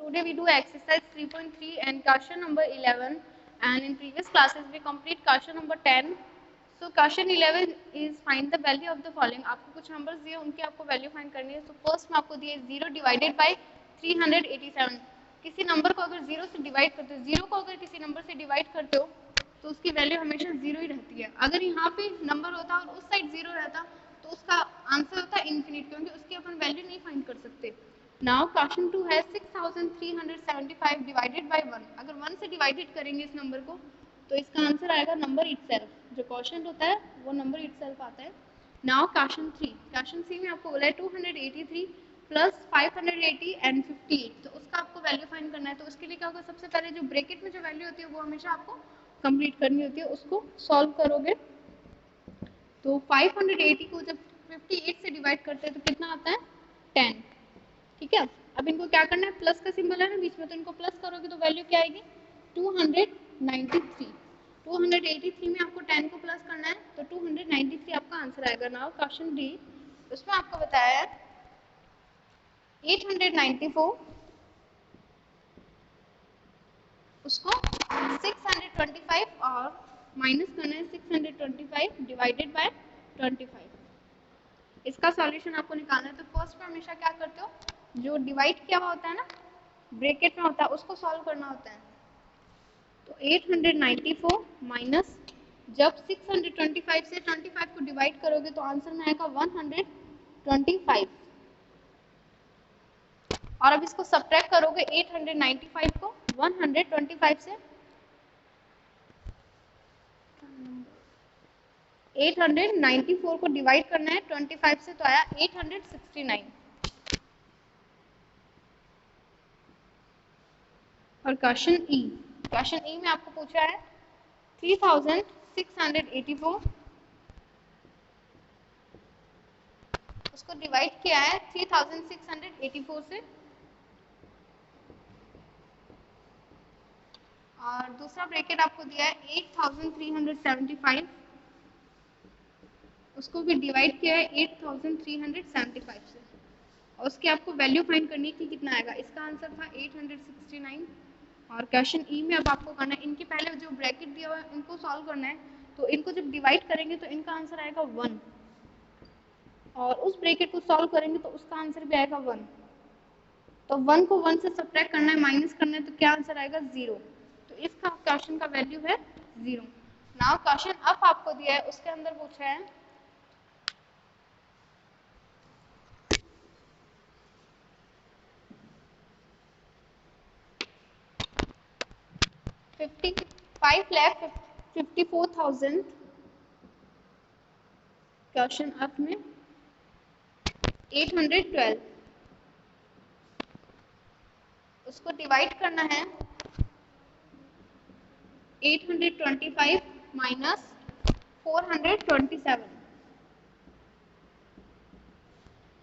Today we do exercise 3.3 and question number 11, and in previous classes we complete question number 10. So question 11 is find the value of the following. आपको कुछ numbers दिए, उनकी आपको value find करनी है. So first में आपको दिए 0 divided by 387. किसी नंबर को अगर 0 से डिवाइड करते हो, 0 को अगर किसी नंबर से डिवाइड करते हो तो उसकी वैल्यू हमेशा 0 ही रहती है. अगर यहाँ पे नंबर होता और उस साइड 0 रहता तो उसका आंसर होता इन्फिनिट, क्योंकि उसकी अपन वैल्यू नहीं फाइंड कर सकते. नाउ क्वेश्चन 2 है 6375 डिवाइडेड बाय 1. अगर 1 से डिवाइडेड करेंगे इस नंबर को तो इसका आंसर आएगा नंबर इटसेल्फ. जो क्वेश्चन होता है वो नंबर इटसेल्फ आता है. नाउ क्वेश्चन 3 में आपको बोला है 283 प्लस 580 एंड 58. तो उसका आपको वैल्यू फाइंड करना है. तो उसके लिए क्या होगा, सबसे पहले जो ब्रैकेट में जो वैल्यू होती है वो हमेशा आपको कंप्लीट करनी होती है. उसको सॉल्व करोगे तो 580 को जब 58 से डिवाइड करते हैं तो कितना आता है 10. ठीक है. अब इनको क्या करना है, प्लस का सिंबल है ना बीच में, तो इनको प्लस करोगे तो वैल्यू क्या आएगी 293. 283 में आपको 10 को प्लस करना है तो 293 आपका आंसर आएगा. नाउ क्वेश्चन डी, उसमें आपको बताया है 894 उसको 625 और माइनस करना है 625 डिवाइडेड बाय 25. इसका सॉल्यूशन आपको निकालना है. तो फर्स्ट में हमेशा क्या करते हो, जो डिवाइड किया हुआ होता है ना ब्रैकेट में होता है उसको सॉल्व करना होता है. तो 894 माइनस जब 625 से 25 को डिवाइड करोगे तो आंसर में आएगा 125. और अब इसको सब्ट्रैक्ट करोगे 895 को 125 से, 894 को डिवाइड करना है 25 से तो आया 869. और क्वेश्चन ई में आपको पूछा है 3684 उसको डिवाइड किया है 3684 से. और दूसरा ब्रैकेट आपको दिया है 8375 उसको भी डिवाइड किया है 8375 से. और उसकी आपको वैल्यू फाइंड करनी थी, कितना आएगा. इसका आंसर था 869. और क्वेश्चन ई में अब आपको करना है, इनके पहले जो ब्रैकेट दिया हुआ है उनको सॉल्व करना है. तो इनको जब डिवाइड करेंगे तो इनका आंसर आएगा 1 और उस ब्रैकेट को सॉल्व करेंगे तो उसका आंसर भी आएगा 1. तो 1 को 1 से सब्ट्रैक्ट करना है, माइनस करना है, तो क्या आंसर आएगा 0. तो इसका क्वेश्चन का वैल्यू है 0. नाउ क्वेश्चन अब आपको दिया है उसके अंदर पूछा है 5,54,000. क्वेश्चन अब में 812 उसको डिवाइड करना है 825 माइनस 427.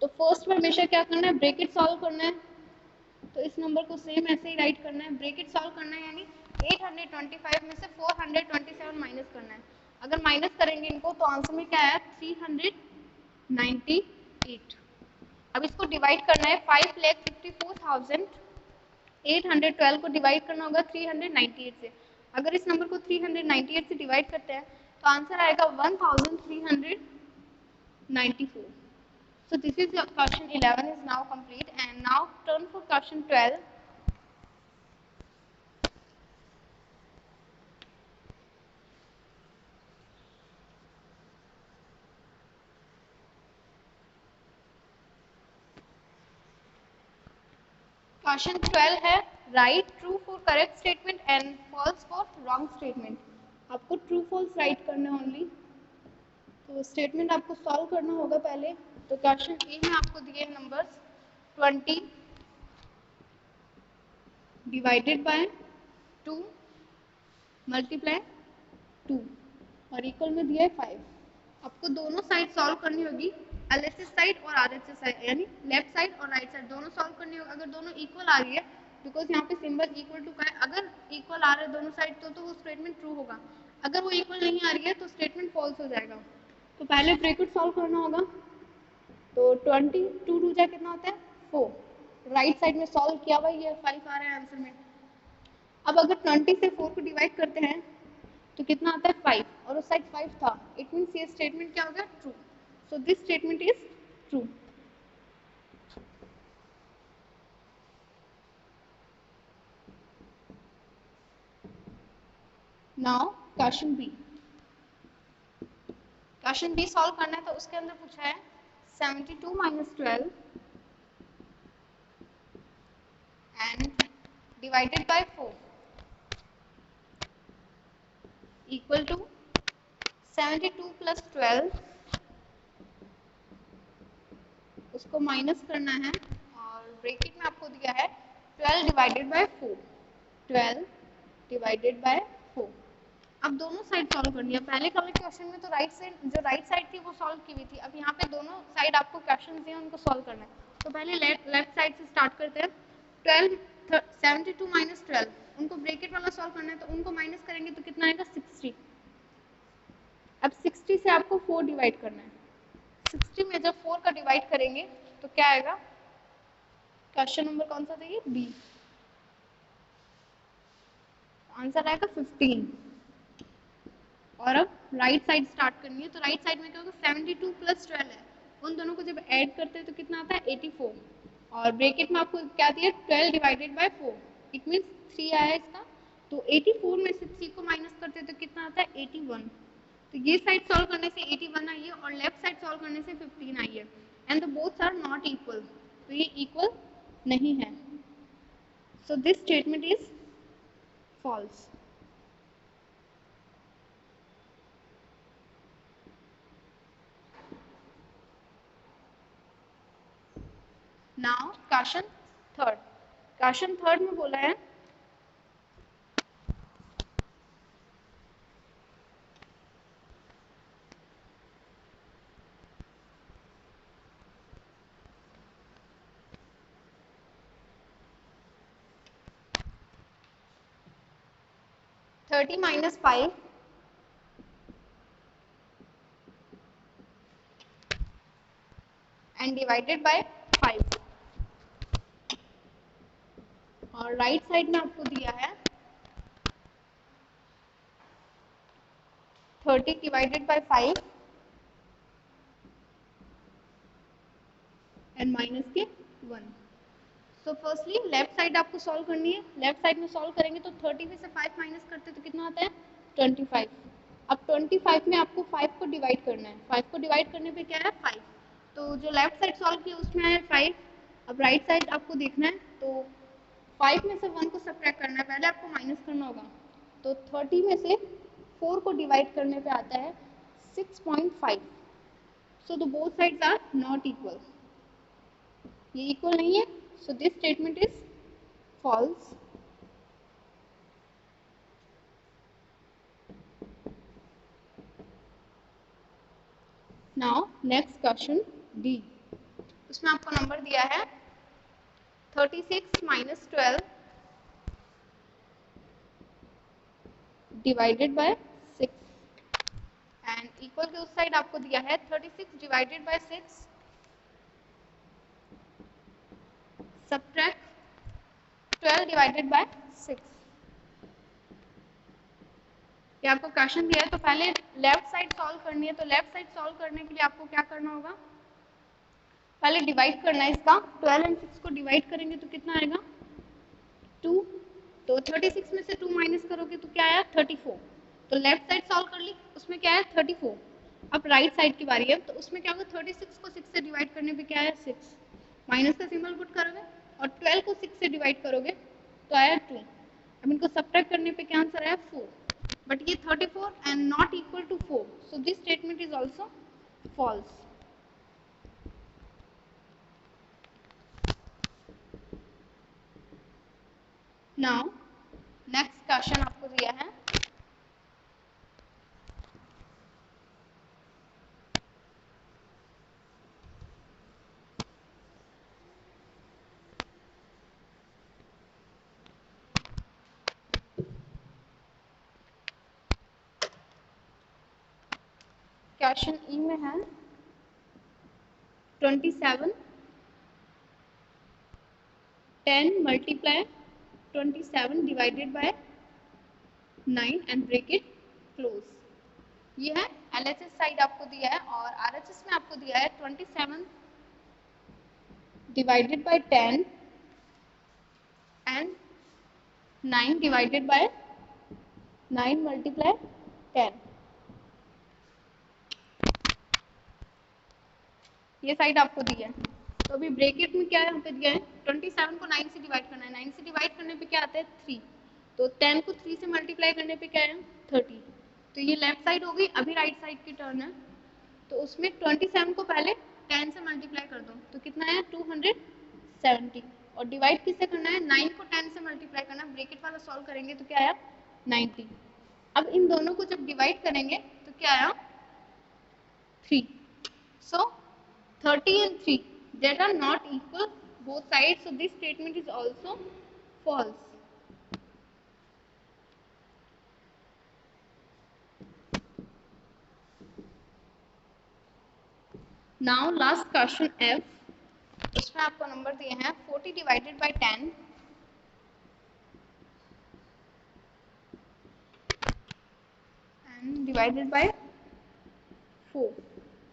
तो फर्स्ट में हमेशा क्या करना है, ब्रैकेट सॉल्व करना है. तो इस नंबर को सेम ऐसे ही राइट करना है, ब्रैकेट सॉल्व करना है, यानी 825 में से 427 माइनस करना है. अगर माइनस करेंगे इनको तो आंसर में क्या आया 398. अब इसको डिवाइड करना है 5,54,812 को डिवाइड करना होगा 398 से. अगर इस नंबर को 398 से डिवाइड करते हैं तो आंसर आएगा 1394. So this is your question 11 is now complete, and now turn for question 12. Question 12 है write true for correct statement and false for wrong statement. आपको true false write करना ओनली. तो स्टेटमेंट आपको solve करना होगा पहले. तो क्वेश्चन ए में आपको दिए नंबर्स 20 डिवाइडेड बाय 2 मल्टीप्लाई 2 और इक्वल में दिया है 5. आपको दोनों साइड सॉल्व करनी होगी, एलएचएस साइड और आरएचएस साइड, यानी लेफ्ट साइड और राइट साइड दोनों सॉल्व करनी होगी. अगर दोनों इक्वल आ रही है, बिकॉज यहाँ पे सिंबल इक्वल टू का है, अगर इक्वल आ रहा है दोनों साइड तो वो स्टेटमेंट ट्रू होगा. अगर वो इक्वल नहीं आ रही है तो स्टेटमेंट फॉल्स हो जाएगा. तो पहले ब्रैकेट सॉल्व करना होगा. तो 20 2 2 जा कितना होता है 4. राइट साइड में सॉल्व किया हुआ, ये 5 आ रहा है आंसर में। अब अगर 20 से 4 को डिवाइड करते हैं तो कितना आता है 5, और उस साइड 5 था, इट मीन्स ये स्टेटमेंट क्या हो गया, true. So this statement is true. Now question B. Question B solve करना है, तो उसके अंदर पूछा है 72 minus 12 and divided by 4 equal to 72 plus 12, उसको माइनस करना है और ब्रैकेट में आपको दिया है 12 डिवाइडेड बाय 4, 12 डिवाइडेड बाय 4। अब दोनों साइड सॉल्व करनी है। पहले वाले क्वेश्चन में तो राइट साइड थी वो सॉल्व की हुई थी, अब यहाँ पे दोनों साइड आपको क्वेश्चन दिए उनको सॉल्व करना है। तो पहले लेफ्ट साइड से स्टार्ट करते हैं। 72 माइनस 12 उनको ब्रैकेट वाला सॉल्व करना है, तो उनको माइनस करेंगे तो कितना आएगा 60। अब 60 से आपको 4 डिवाइड करना है। 60 में जब 4 का डिवाइड करेंगे तो क्या आएगा, क्वेश्चन नंबर कौन सा था ये, बी, आंसर आएगा 15। और अब राइट साइड स्टार्ट करनी है, तो राइट साइड में क्या होगा, 72 प्लस 12 है, उन दोनों को जब ऐड करते हैं तो कितना आता है 84, और ब्रैकेट में आपको क्या दिया 12 डिवाइडेड बाय 4, इट मीन्स 3 आया इसका। तो 84 में से 3 को माइनस करते हैं तो कितना आता है 81। तो ये साइड सॉल्व करने से 81 आई है और लेफ्ट साइड सॉल्व करने से 15 आई है, and the boths are not equal, तो ये इक्वल नहीं है। So this statement is false. Now question third. Question third में बोला है 30 minus 5 and divided by 5, और राइट साइड में आपको दिया है 30 डिवाइडेड बाय 5 एंड माइनस के 1। सो फर्स्टली लेफ्ट साइड आपको सॉल्व करनी है। लेफ्ट साइड में सॉल्व करेंगे तो 30 में से 5 माइनस करते तो कितना आता है 25। अब 25 में आपको 5 को डिवाइड करना है, 5 को डिवाइड करने पे क्या है 5, तो जो लेफ्ट साइड सॉल्व किया उसमें आया 5। अब राइट साइड आपको देखना है, तो 5 में से 1 को सब्ट्रैक्ट करना है, पहले आपको माइनस करना होगा। तो 30 में से 4 को डिवाइड करने पे आता है 6.5। So the both sides are not equal, ये इक्वल नहीं है, so this statement is false. Now next question D, उसमें आपको नंबर दिया है 36 minus 12 divided by 6 and equal के उस साइड आपको दिया है 36 divided by 6 subtract 12 divided by 6। ये आपको क्वेश्चन दिया है, तो पहले लेफ्ट साइड सॉल्व करनी है। तो लेफ्ट साइड सॉल्व करने के लिए आपको क्या करना होगा, पहले डिवाइड करना है इसका। 12 एंड 6 को डिवाइड करेंगे तो कितना आएगा 2। तो 36 में से 2 माइनस करोगे तो क्या आया 34। तो लेफ्ट साइड सॉल्व कर ली, उसमें क्या है 34। अब राइट साइड की बारी है, तो उसमें क्या होगा 36 को 6 से डिवाइड करने पे क्या है 6, माइनस का सिंबल पुट करोगे, और 12 को 6 से डिवाइड करोगे तो आया 2। अब इनको सब्ट्रैक्ट करने पे क्या आंसर आया 4, बट ये 34 and not equal to 4, so this statement is also false. Now next question आपको दिया है क्वेश्चन ई में है 27 10 multiply 27 divided by 9 and break it close. ये है LHS साइड आपको दिया है और RHS में आपको दिया है 27 divided by 10 and 9 divided by 9 multiply 10. ये साइड आपको दिया है। तो अभी ब्रैकेट में क्या यहाँ पे दिया है 27 को 9 से डिवाइड करना है। 9 से डिवाइड करने पे क्या आता है 3, तो 10 को 3 से मल्टीप्लाई करने पे क्या है 30। तो ये लेफ्ट साइड हो गई। अभी राइट साइड की टर्न है, तो उसमें 27 को पहले 10 से मल्टीप्लाई कर दो तो कितना है 270 और डिवाइड किससे करना है 9 को 10 से मल्टीप्लाई करना है। ब्रैकेट वाला सॉल्व करेंगे तो क्या आया 90। अब इन दोनों को जब डिवाइड करेंगे तो क्या आया 3। सो 30 and 3 that are not equal both sides, so this statement is also false. Now last question F, इसमें आपको नंबर दिए हैं 40 divided by 10 and divided by 4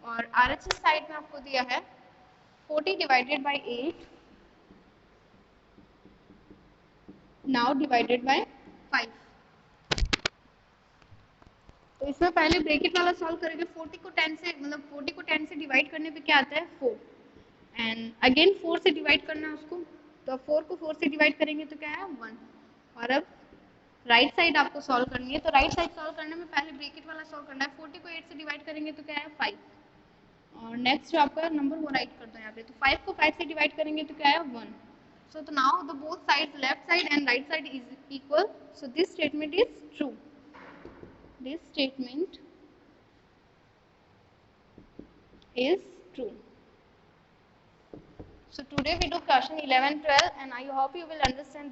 और RHS साइड में आपको दिया है 40 divided by 8 now divided by 5। तो इसमें पहले ब्रैकेट वाला सॉल्व करेंगे। 40 को 10 से मतलब 40 को 10 से डिवाइड करने पे क्या आता है 4 एंड अगेन 4 से डिवाइड करना है उसको, तो 4 को 4 से डिवाइड करेंगे तो क्या है 1। और अब राइट साइड आपको सॉल्व करनी है, तो राइट साइड सॉल्व करने में पहले ब्रैकेट वाला सॉल्व करना है। 40 को 8 से डिवाइड करेंगे तो क्या है 5 और नेक्स्ट जो आपका नंबर वो राइट कर दो यहाँ पे। तो 5 को 5 से डिवाइड करेंगे तो क्या है 1। सो तो now the both side left side and right side is equal, so this statement is true. This statement is true. So today we do question 11, 12 and I hope you will understand